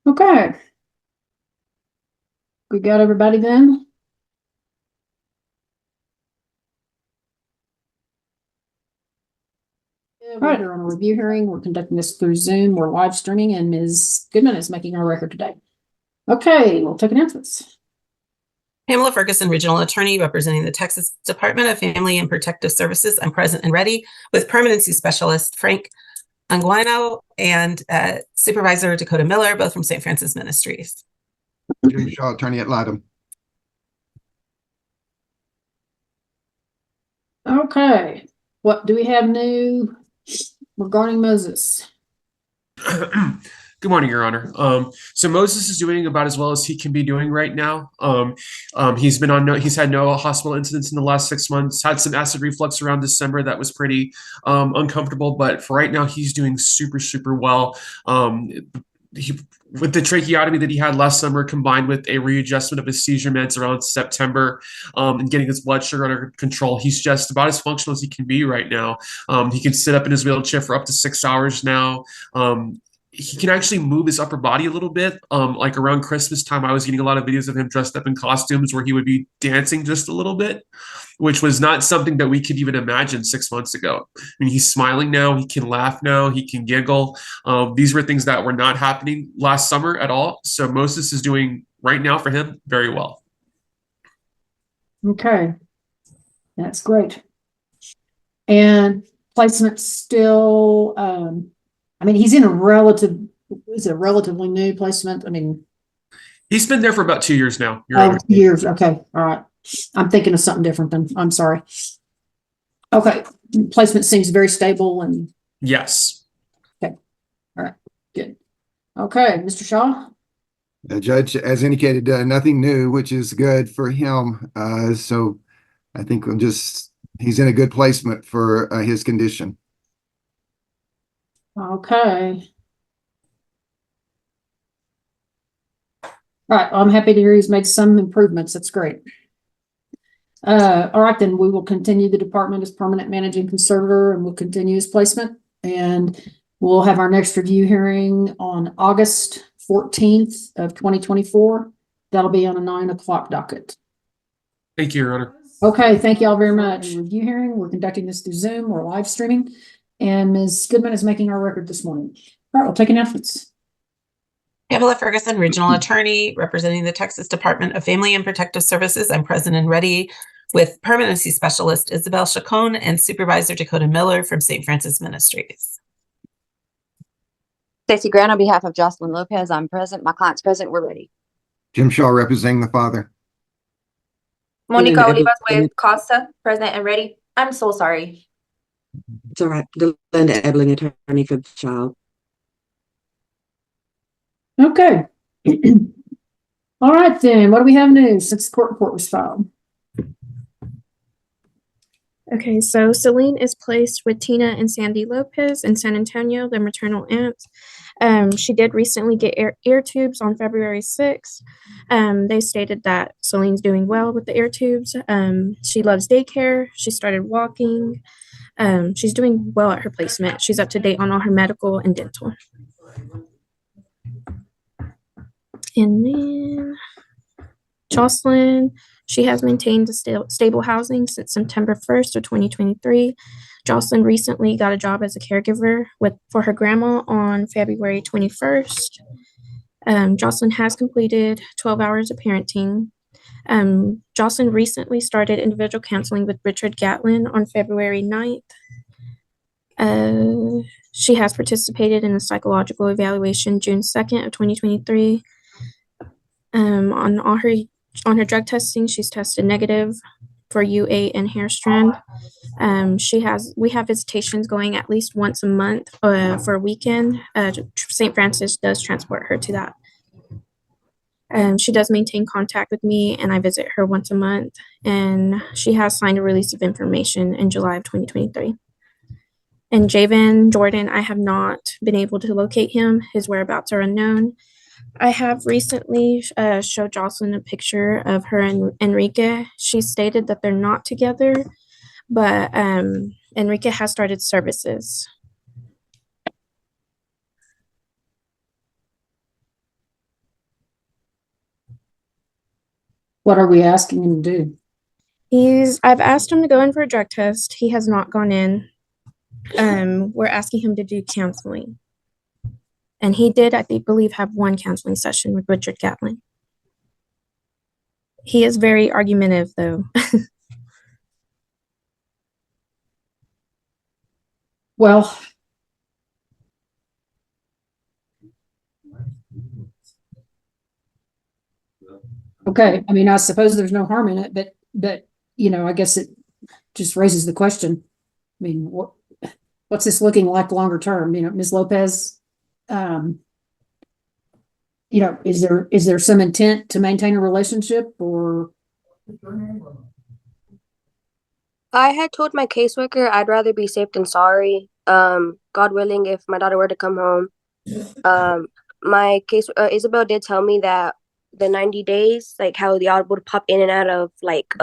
Okay. We got everybody then? All right, we're on a review hearing. We're conducting this through Zoom. We're live streaming, and Ms. Goodman is making our record today. Okay, we'll take announcements. Pamela Ferguson, Regional Attorney representing the Texas Department of Family and Protective Services. I'm present and ready with Permanency Specialist Frank Anguano and Supervisor Dakota Miller, both from St. Francis Ministries. James Shaw, Attorney at Latham. Okay, what do we have new regarding Moses? Good morning, Your Honor. So Moses is doing about as well as he can be doing right now. He's had no hospital incidents in the last 6 months, had some acid reflux around December that was pretty uncomfortable, but for right now, he's doing super, super well. With the tracheotomy that he had last summer, combined with a readjustment of his seizure meds around September, and getting his blood sugar under control, he's just about as functional as he can be right now. He can sit up in his wheelchair for up to 6 hours now. He can actually move his upper body a little bit. Like around Christmas time, I was getting a lot of videos of him dressed up in costumes where he would be dancing just a little bit, which was not something that we could even imagine 6 months ago. I mean, he's smiling now. He can laugh now. He can giggle. These were things that were not happening last summer at all. So Moses is doing right now for him very well. Okay, that's great. And placement still, I mean, he's in a relatively new placement. I mean, he's been there for about 2 years now. Your Honor. Years. Okay. All right. I'm thinking of something different then. I'm sorry. Okay. Placement seems very stable and. Yes. Okay. All right. Good. Okay. Mr. Shaw. The judge, as indicated, nothing new, which is good for him. So I think he's in a good placement for his condition. Okay. All right. Well, I'm happy to hear he's made some improvements. That's great. All right, then we will continue the department as permanent managing conservator, and we'll continue his placement. And we'll have our next review hearing on August 14th of 2024. That'll be on a 9 o'clock docket. Thank you, Your Honor. Okay, thank you all very much. Review hearing. We're conducting this through Zoom. We're live streaming. And Ms. Goodman is making our record this morning. All right, we'll take announcements. Pamela Ferguson, Regional Attorney representing the Texas Department of Family and Protective Services. I'm present and ready with Permanency Specialist Isabel Chacon and Supervisor Dakota Miller from St. Francis Ministries. Stacey Grant on behalf of Jocelyn Lopez. I'm present. My client's present. We're ready. Jim Shaw, representing the father. Monica Olivas with Costa, present and ready. I'm so sorry. It's all right. Linda Ebling, attorney for the child. Okay. All right, then. What do we have new since the court report was filed? Okay, so Seline is placed with Tina and Sandy Lopez in San Antonio, their maternal aunts. She did recently get ear tubes on February 6th. They stated that Celine's doing well with the ear tubes. She loves daycare. She started walking. She's doing well at her placement. She's up to date on all her medical and dental. And then Jocelyn, she has maintained a stable housing since September 1st of 2023. Jocelyn recently got a job as a caregiver for her grandma on February 21st. Jocelyn has completed 12 hours of parenting. Jocelyn recently started individual counseling with Richard Gatlin on February 9th. She has participated in a psychological evaluation June 2nd of 2023. On her drug testing, she's tested negative for U8 and hair strand. We have visitations going at least once a month for a weekend. St. Francis does transport her to that. She does maintain contact with me, and I visit her once a month. And she has signed a release of information in July of 2023. And Javen Jordan, I have not been able to locate him. His whereabouts are unknown. I have recently showed Jocelyn a picture of her and Enrique. She stated that they're not together, but Enrique has started services. What are we asking him to do? I've asked him to go in for a drug test. He has not gone in. We're asking him to do counseling. And he did, I believe, have one counseling session with Richard Gatlin. He is very argumentative, though. Well, okay, I mean, I suppose there's no harm in it, but, you know, I guess it just raises the question. I mean, what's this looking like longer term? You know, Ms. Lopez, you know, is there some intent to maintain a relationship or? I had told my caseworker I'd rather be safe than sorry. God willing, if my daughter were to come home, my case Isabel did tell me that the 90 days, like how y'all would pop in and out of like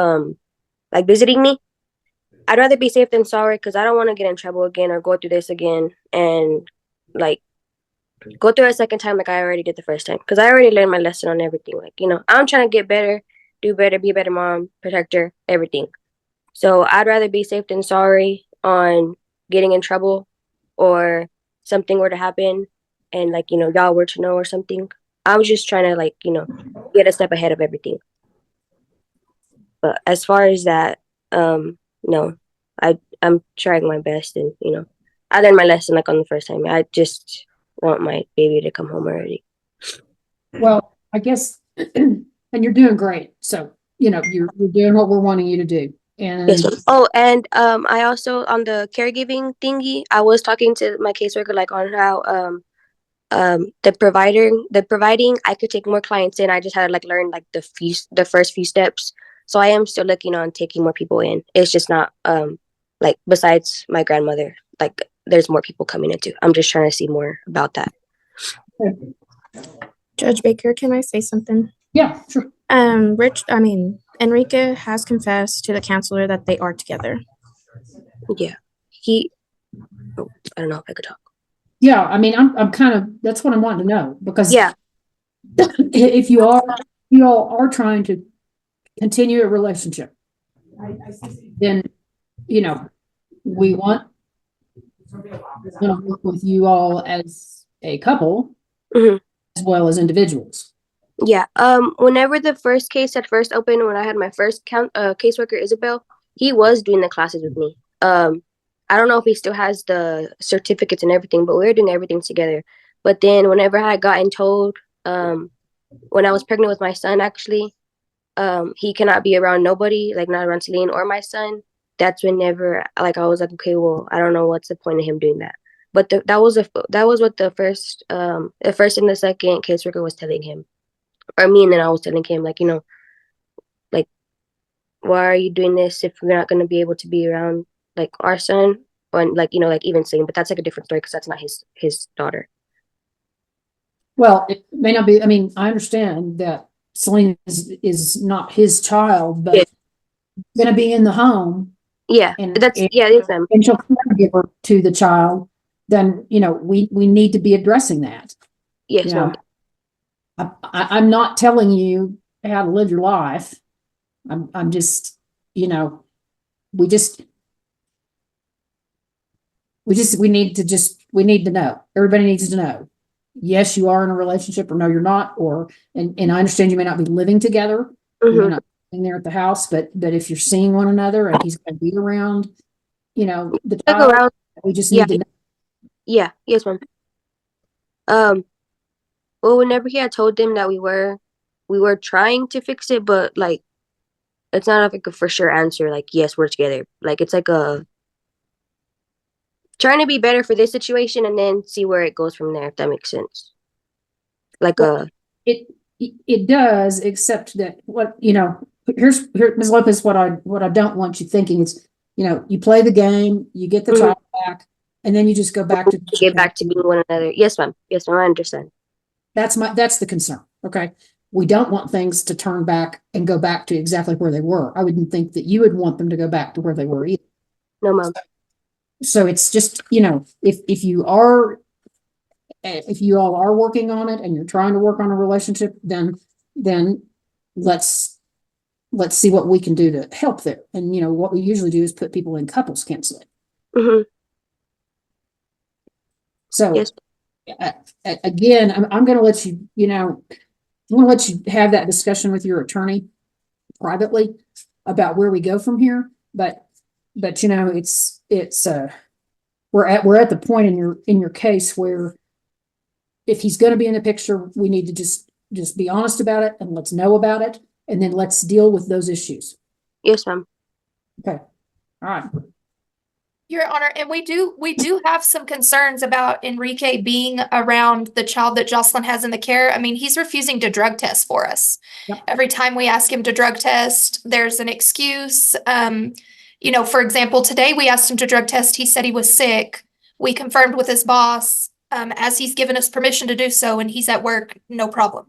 visiting me. I'd rather be safe than sorry because I don't want to get in trouble again or go through this again and like go through it a second time like I already did the first time. Because I already learned my lesson on everything. Like, you know, I'm trying to get better, do better, be a better mom, protector, everything. So I'd rather be safe than sorry on getting in trouble or something were to happen and like, you know, y'all were to know or something. I was just trying to like, you know, get a step ahead of everything. But as far as that, no, I'm trying my best and, you know, I learned my lesson like on the first time. I just want my baby to come home already. Well, I guess, and you're doing great. So, you know, you're doing what we're wanting you to do. And yes, ma'am. Oh, and I also on the caregiving thingy, I was talking to my caseworker like on how the providing I could take more clients in. I just had to like learn like the first few steps. So I am still looking on taking more people in. It's just not like besides my grandmother, like there's more people coming into. I'm just trying to see more about that. Judge Baker, can I say something? yeah, sure. Enrique has confessed to the counselor that they are together. Yeah. I don't know if I could talk. Yeah, I mean, I'm kind of, that's what I'm wanting to know because Yeah. if you all are trying to continue a relationship, then, you know, we want to work with you all as a couple Mhm. as well as individuals. Yeah. Whenever the first case had first opened, when I had my first caseworker Isabel, he was doing the classes with me. I don't know if he still has the certificates and everything, but we were doing everything together. But then whenever I had gotten told, when I was pregnant with my son, actually, he cannot be around nobody, like not around Seline or my son. That's whenever, like, I was like, okay, well, I don't know what's the point of him doing that. But that was what the first and the second caseworker was telling him, or me, and then I was telling him, like, you know, like, why are you doing this if you're not going to be able to be around like our son or like, you know, like even Seline? But that's like a different story because that's not his daughter. Well, it may not be, I mean, I understand that Seline is not his child, but Yeah. going to be in the home. Yeah, yes, ma'am. And she'll give her to the child, then, you know, we need to be addressing that. Yes, You ma'am. know, I'm not telling you how to live your life. I'm just, you know, we need to know. Everybody needs to know. Yes, you are in a relationship, or no, you're not, and I understand you may not be living together. You may not be there at the house, but if you're seeing one another and he's going to be around, you know, the child, we just need to know. Yeah, yes, ma'am. Well, whenever he had told them that we were trying to fix it, but like it's not like a for sure answer, like yes, we're together. Like it's like a trying to be better for this situation and then see where it goes from there, if that makes sense. Like it does, except that what, you know, here, Ms. Lopez, what I don't want you thinking is, you know, you play the game, you get the child back, and then you just go back to get back to being one another. Yes, ma'am. Yes, ma'am. I understand. That's the concern. Okay. We don't want things to turn back and go back to exactly where they were. I wouldn't think that you would want them to go back to where they were either. No, ma'am. So it's just, you know, if you all are working on it and you're trying to work on a relationship, then let's let's see what we can do to help there. And, what we usually do is put people in couples counseling. Mm-hmm. So Yes. again, I'm going to let you, I'm going to let you have that discussion with your attorney privately about where we go from here. But it's we're at the point in your case where if he's going to be in the picture, we need to just be honest about it and let's know about it. And then let's deal with those issues. Yes, ma'am. Okay. All right. Your Honor, and we do have some concerns about Enrique being around the child that Jocelyn has in the care. I mean, he's refusing to drug test for us. Yep. Every time we ask him to drug test, there's an excuse. For example, today we asked him to drug test. He said he was sick. We confirmed with his boss, as he's given us permission to do so, and he's at work, no problem.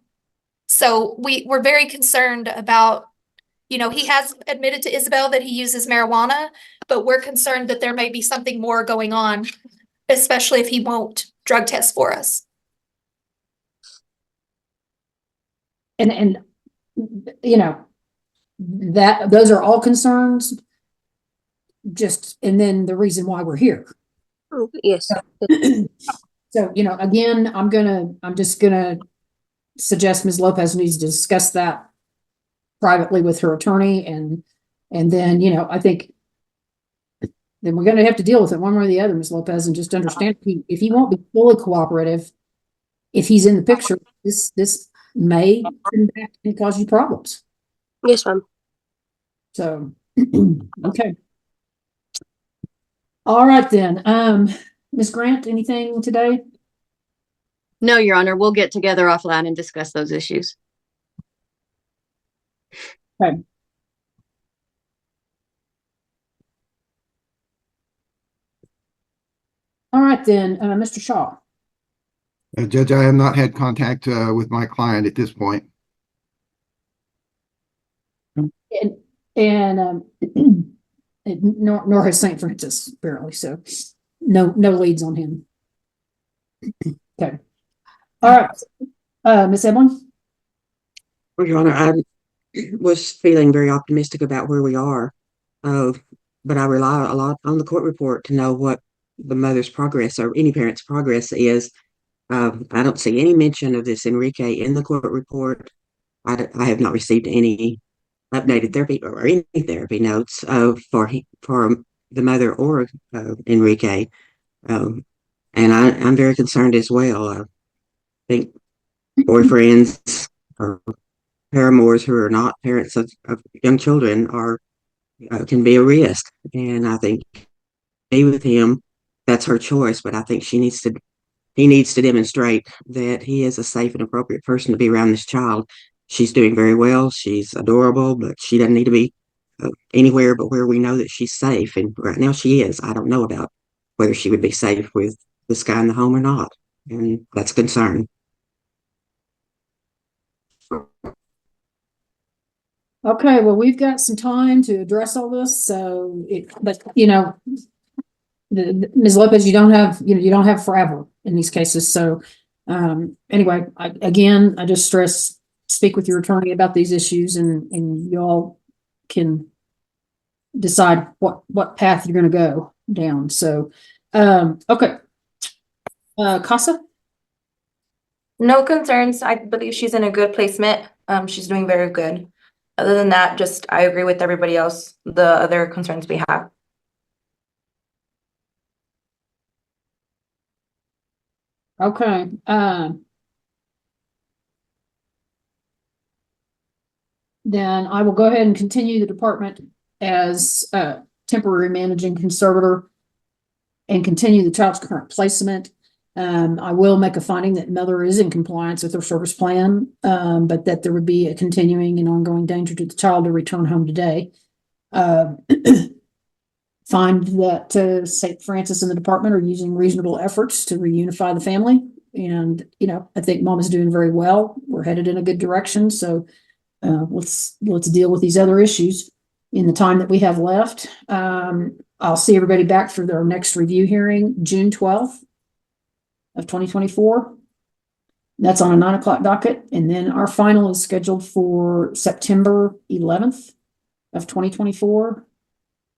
So we're very concerned about, he has admitted to Isabel that he uses marijuana, but we're concerned that there may be something more going on, especially if he won't drug test for us. And that those are all concerns. And then the reason why we're here. Oh, yes. So, again, I'm just gonna suggest Ms. Lopez needs to discuss that privately with her attorney, and then, I think then we're gonna have to deal with it one way or the other, Ms. Lopez, and just understand if he won't be fully cooperative, if he's in the picture, this may come back and cause you problems. Yes, ma'am. So, okay. All right then. Ms. Grant, anything today? No, Your Honor, we'll get together offline and discuss those issues. Okay. All right then, Mr. Shaw. Judge, I have not had contact with my client at this point. And nor has St. Francis, apparently, so no leads on him. Okay. All right. Ms. Evelyn? Well, Your Honor, I was feeling very optimistic about where we are, but I rely a lot on the court report to know what the mother's progress or any parent's progress is. I don't see any mention of this Enrique in the court report. I have not received any updated therapy or any therapy notes for the mother or Enrique. And I'm very concerned as well. I think boyfriends or paramours who are not parents of young children can be a risk. And I think be with him, that's her choice. But I think he needs to demonstrate that he is a safe and appropriate person to be around this child. She's doing very well. She's adorable, but she doesn't need to be anywhere but where we know that she's safe. And right now she is. I don't know about whether she would be safe with this guy in the home or not. And that's a concern. Okay, well, we've got some time to address all this, Ms. Lopez, you don't have forever in these cases. So, anyway, I just stress, speak with your attorney about these issues, and y'all can decide what path you're going to go down. So, okay. Casa? No concerns. I believe she's in a good placement. She's doing very good. Other than that, I agree with everybody else, the other concerns we have. Okay. Then I will go ahead and continue the department as temporary managing conservator and continue the child's current placement. I will make a finding that mother is in compliance with her service plan, but that there would be a continuing and ongoing danger to the child to return home today. Find that St. Francis and the department are using reasonable efforts to reunify the family. And, I think mom is doing very well. We're headed in a good direction. So let's deal with these other issues in the time that we have left. I'll see everybody back for their next review hearing, June 12th of 2024. That's on a 9 o'clock docket. And then our final is scheduled for September 11th of 2024.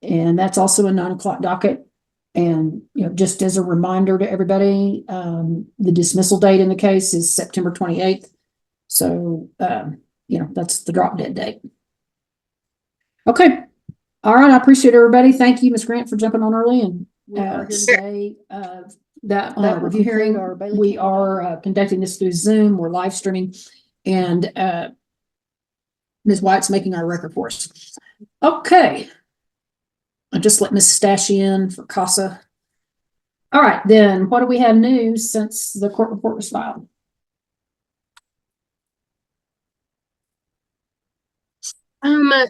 And that's also a 9 o'clock docket. And, just as a reminder to everybody, the dismissal date in the case is September 28th. So, that's the drop dead date. Okay. All right. I appreciate everybody. Thank you, Ms. Grant, for jumping on early. And today, that review hearing, we are conducting this through Zoom. We're live streaming, and Ms. White's making our record for us. Okay. I just let Ms. Stashy in for CASA. All right, then what do we have new since the court report was filed?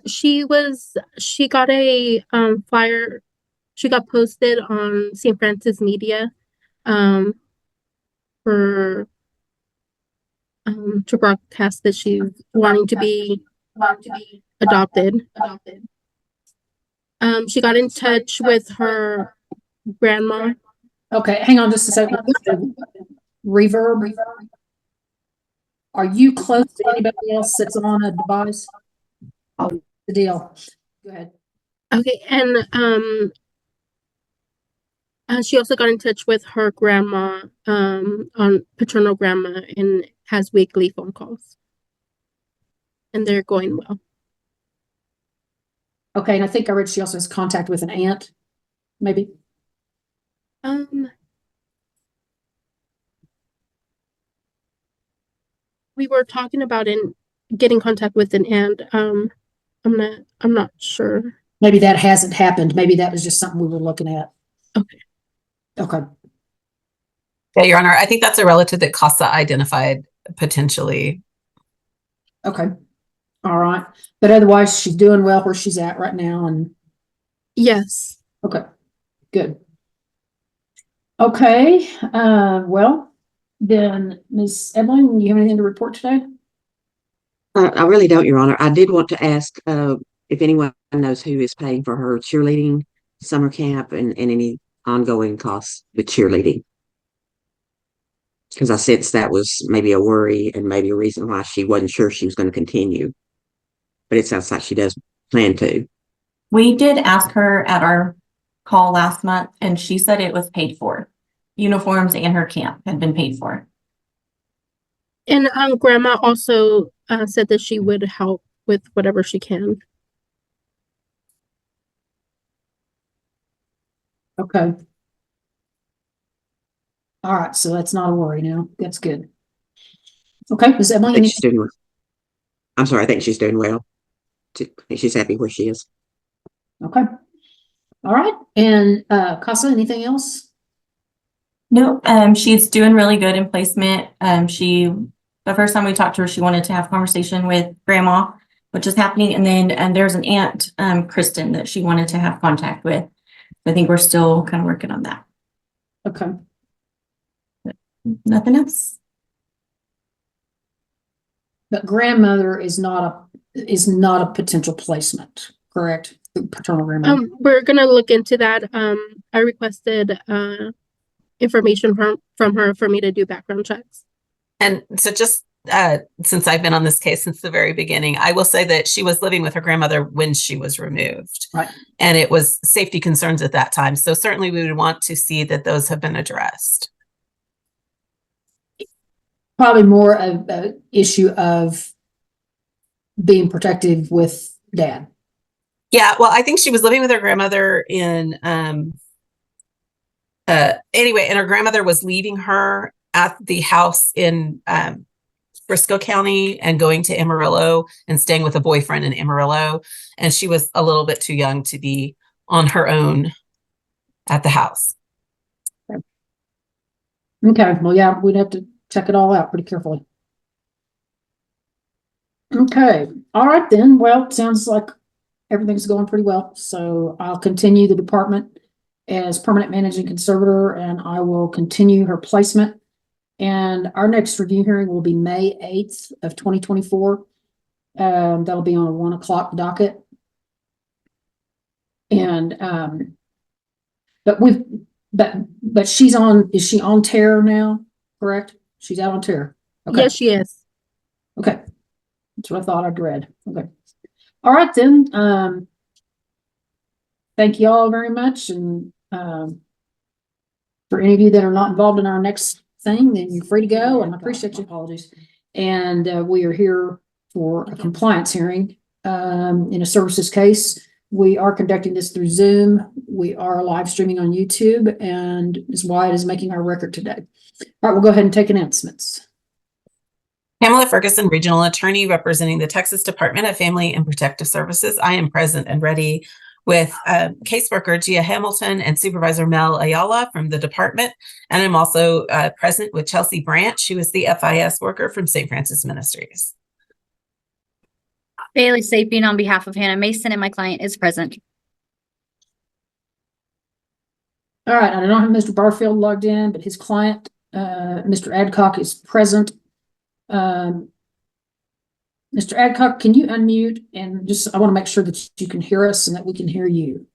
She got a flyer. She got posted on St. Francis Media for to broadcast that she's wanting to be adopted. She got in touch with her grandma. Okay, hang on just a second. Reverb. Are you close to anybody else that's on a device? Oh, the deal. Go ahead. Okay, and she also got in touch with her grandma, on paternal grandma, and has weekly phone calls. And they're going well. Okay, and I think I read she also has contact with an aunt, maybe. We were talking about getting contact with an aunt. I'm not sure. Maybe that hasn't happened. Maybe that was just something we were looking at. Okay. Okay. Yeah, Your Honor, I think that's a relative that CASA identified potentially. Okay. All right. But otherwise, she's doing well where she's at right now. And yes. Okay. Good. Okay. Well, then, Ms. Evelyn, you have anything to report today? I really don't, Your Honor. I did want to ask if anyone knows who is paying for her cheerleading summer camp and any ongoing costs with cheerleading. Because I sensed that was maybe a worry and maybe a reason why she wasn't sure she was going to continue. But it sounds like she does plan to. We did ask her at our call last month, and she said it was paid for. Uniforms and her camp had been paid for. And grandma also said that she would help with whatever she can. Okay. All right, so that's not a worry now. That's good. Okay, Ms. I Emily. think she's doing well. I'm sorry, I think she's doing well. I think she's happy where she is. Okay. All right. And CASA, anything else? No, she's doing really good in placement. The first time we talked to her, she wanted to have a conversation with grandma, which is happening. And then there's an aunt, Kristen, that she wanted to have contact with. I think we're still kind of working on that. Okay. Nothing else. But grandmother is not a potential placement, correct? Paternal grandmother. We're gonna look into that. I requested information from her for me to do background checks. And so just since I've been on this case since the very beginning, I will say that she was living with her grandmother when she was removed. Right. And it was safety concerns at that time. So certainly we would want to see that those have been addressed. Probably more of an issue of being protective with dad. Yeah, well, I think she was living with her grandmother in anyway, and her grandmother was leaving her at the house in Briscoe County and going to Amarillo and staying with a boyfriend in Amarillo. And she was a little bit too young to be on her own at the house. Okay, well, yeah, we'd have to check it all out pretty carefully. Okay, all right then. Well, it sounds like everything's going pretty well. So I'll continue the department as permanent managing conservator, and I will continue her placement. And our next review hearing will be May 8th of 2024. That'll be on a 1 o'clock docket. And but she's on, is she on tear now? Correct? She's out on tear. Okay. Yes, she is. Okay. That's what I thought I'd read. Okay. All right then. Thank you all very much. And for any of you that are not involved in our next thing, then you're free to go. And I appreciate your apologies. And we are here for a compliance hearing in a services case. We are conducting this through Zoom. We are live streaming on YouTube, and Ms. Wyatt is making our record today. All right, we'll go ahead and take announcements. Pamela Ferguson, Regional Attorney representing the Texas Department of Family and Protective Services. I am present and ready with caseworker Gia Hamilton and Supervisor Mel Ayala from the department. And I'm also present with Chelsea Branch, who is the FIS worker from St. Francis Ministries. Bailey Sapien on behalf of Hannah Mason, and my client is present. All right, I don't have Mr. Barfield logged in, but his client, Mr. Adcock, is present. Mr. Adcock, can you unmute and I want to make sure that you can hear us and that we can hear you.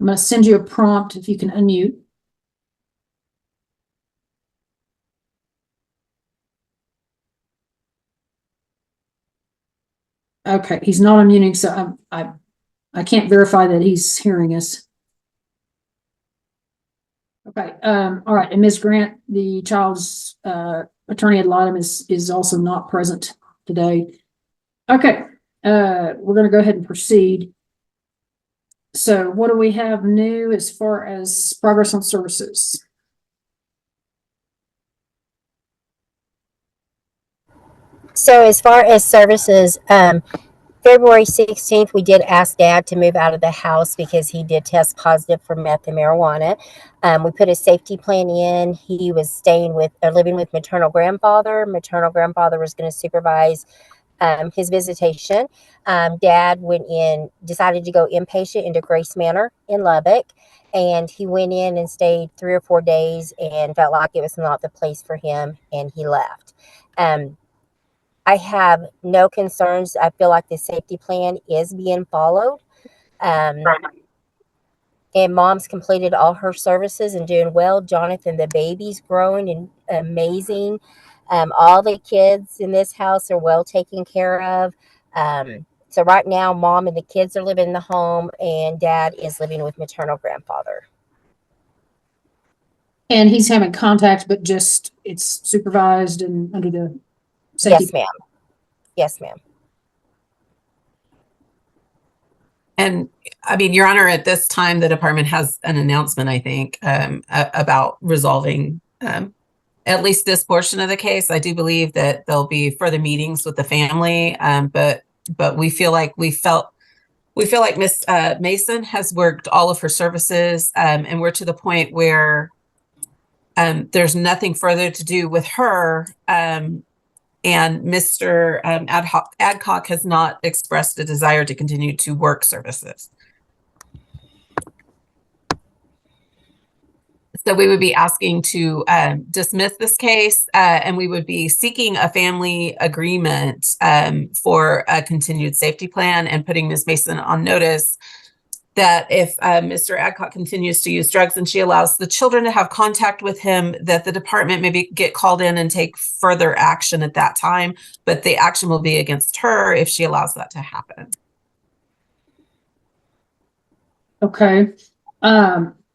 I'm going to send you a prompt if you can unmute. Okay, he's not unmuting, so I can't verify that he's hearing us. Okay, all right, and Ms. Grant, the child's attorney ad litem is also not present today. Okay, we're gonna go ahead and proceed. So what do we have new as far as progress on services? So as far as services, February 16th, we did ask Dad to move out of the house because he did test positive for meth and marijuana. We put a safety plan in. He was staying with or living with maternal grandfather. Maternal grandfather was going to supervise his visitation. Dad went in, decided to go inpatient into Grace Manor in Lubbock. And he went in and stayed 3 or 4 days and felt like it was not the place for him, and he left. I have no concerns. I feel like the safety plan is being followed. And Mom's completed all her services and doing well. Jonathan, the baby's growing and amazing. All the kids in this house are well taken care of. So right now, Mom and the kids are living in the home, and Dad is living with maternal grandfather. And he's having contact, but just it's supervised and under the safety. Yes, ma'am. Yes, ma'am. And I mean, Your Honor, at this time, the department has an announcement, I think, about resolving at least this portion of the case. I do believe that there'll be further meetings with the family, but we feel like Miss Mason has worked all of her services, and we're to the point where there's nothing further to do with her. And Mr. Adcock has not expressed a desire to continue to work services. So we would be asking to dismiss this case, and we would be seeking a family agreement for a continued safety plan and putting Ms. Mason on notice that if Mr. Adcock continues to use drugs and she allows the children to have contact with him, that the department maybe get called in and take further action at that time, but the action will be against her if she allows that to happen. Okay.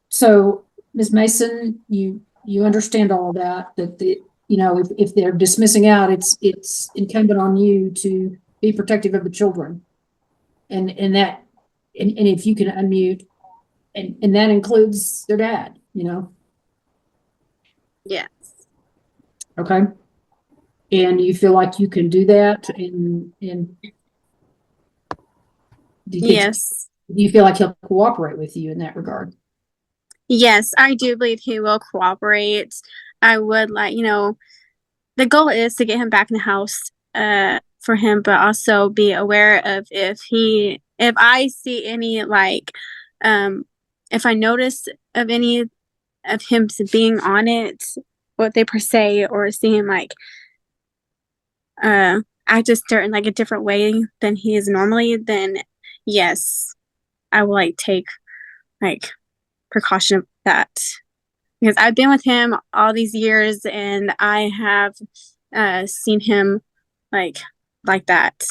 So Ms. Mason, you understand all of that if they're dismissing out, it's incumbent on you to be protective of the children. And if you can unmute, and that includes their dad, Yes. Okay. And you feel like you can do that and Yes. do you feel like he'll cooperate with you in that regard? Yes, I do believe he will cooperate. I would the goal is to get him back in the house for him, but also be aware of if I see any if I notice of any of him being on it, what they per se, or seeing act a certain a different way than he is normally, then yes, I will take like precaution of that, because I've been with him all these years and I have seen him like that.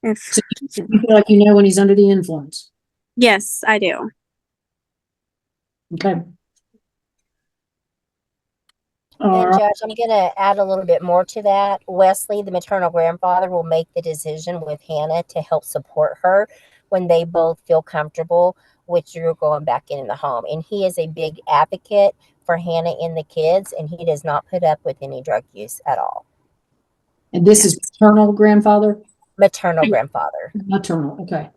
If You feel like you know when he's under the influence. yes, I do. Okay. And Judge, I'm going to add a little bit more to that. Wesley, the maternal grandfather, will make the decision with Hannah to help support her when they both feel comfortable with you going back in the home. And he is a big advocate for Hannah and the kids, and he does not put up with any drug use at all. And this is maternal grandfather? Maternal grandfather. Maternal, okay.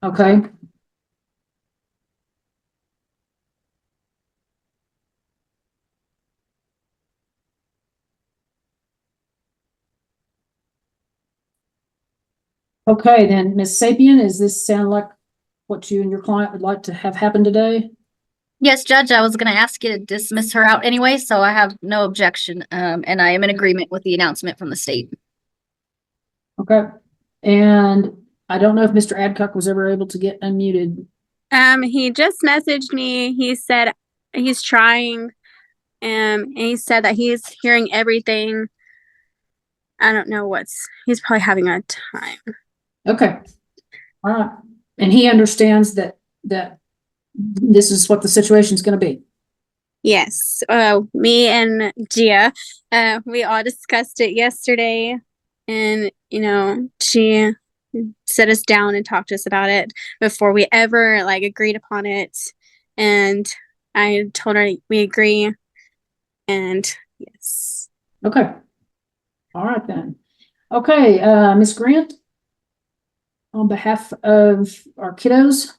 Okay. Okay, then, Ms. Sapien, does this sound like what you and your client would like to have happen today? Yes, Judge, I was going to ask you to dismiss her out anyway, so I have no objection. And I am in agreement with the announcement from the state. Okay. And I don't know if Mr. Adcock was ever able to get unmuted. He just messaged me. He said he's trying, and he said that he's hearing everything. I don't know he's probably having a time. Okay. All right. And he understands that this is what the situation is going to be. Yes. Me and Gia, we all discussed it yesterday, and she set us down and talked to us about it before we ever agreed upon it. And I told her we agree. And yes. Okay. All right then. Okay, Ms. Grant, on behalf of our kiddos.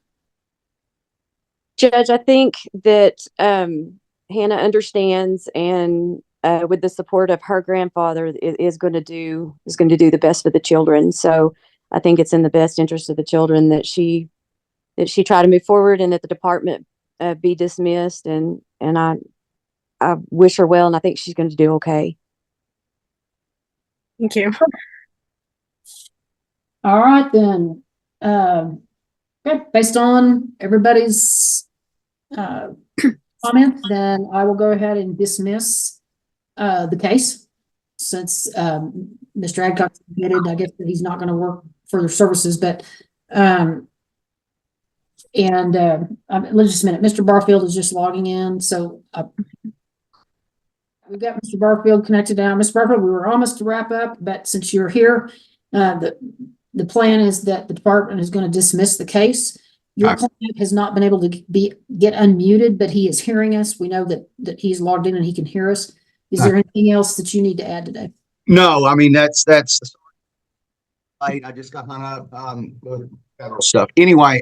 Judge, I think that Hannah understands, and with the support of her grandfather, is going to do the best for the children. So I think it's in the best interest of the children that she try to move forward, and that the department be dismissed. And I wish her well, and I think she's going to do okay. Thank you. All right then. Okay, based on everybody's comment, then I will go ahead and dismiss the case, since Mr. Adcock admitted, I guess, that he's not going to work further services. But let's just a minute. Mr. Barfield is just logging in, so we've got Mr. Barfield connected now. Mr. Barfield, we were almost to wrap up, but since you're here, the plan is that the department is going to dismiss the case. Your client has not been able to get unmuted, but he is hearing us. We know that he's logged in and he can hear us. Is there anything else that you need to add today? No, I mean, that's late. I just got hung up with federal stuff. Anyway,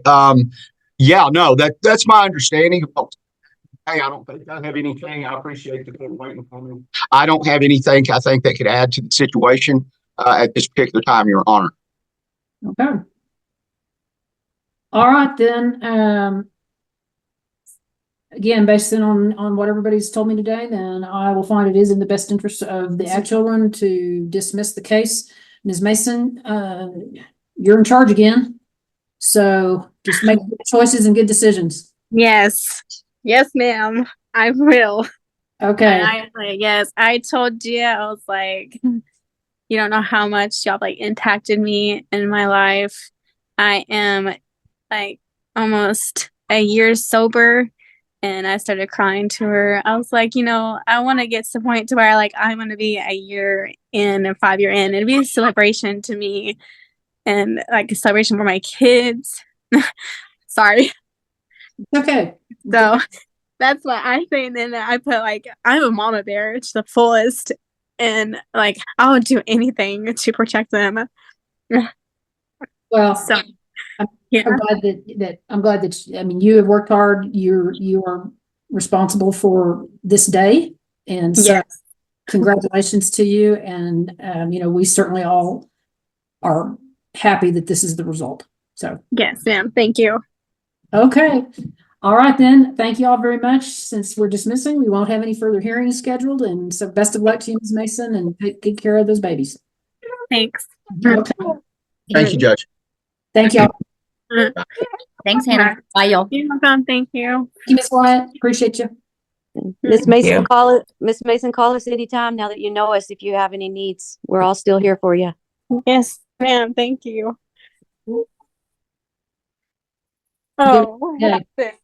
yeah, no, that's my understanding. Hey, I don't think I have anything. I appreciate the court waiting for me. I don't have anything I think that could add to the situation at this particular time, Your Honor. Okay. All right then. Again, based on what everybody's told me today, then I will find it is in the best interest of the children to dismiss the case. Ms. Mason, you're in charge again, so just make good choices and good decisions. Yes. Yes, ma'am. I will. Okay. Yes, I told Gia, I was like, you don't know how much y'all impacted me in my life. I am almost a year sober, and I started crying to her. I was like, I want to get to the point to where I'm going to be a year in and 5 year in. It'd be a celebration to me, and a celebration for my kids. Sorry. Okay. So that's what I think. And then I put I'm a mama bear to the fullest, and I would do anything to protect them. Well, so yeah. I'm glad that you have worked hard. You are responsible for this day, and so yes. Congratulations to you. And we certainly all are happy that this is the result. So yes, ma'am. Thank you. Okay. All right then. Thank you all very much. Since we're dismissing, we won't have any further hearings scheduled, and so best of luck to you, Ms. Mason, and take good care of those babies. Thanks. Okay. Thank you, Judge. Thank y'all. Thanks, Hannah. Bye, y'all. You're welcome. Thank you. Thank you, Ms. Wyatt. Appreciate you. Miss Mason, you. call it. Miss Mason, call us anytime now that you know us. If you have any needs, we're all still here for you. Yes, ma'am. Thank you. Good. Oh, what Yeah. happened?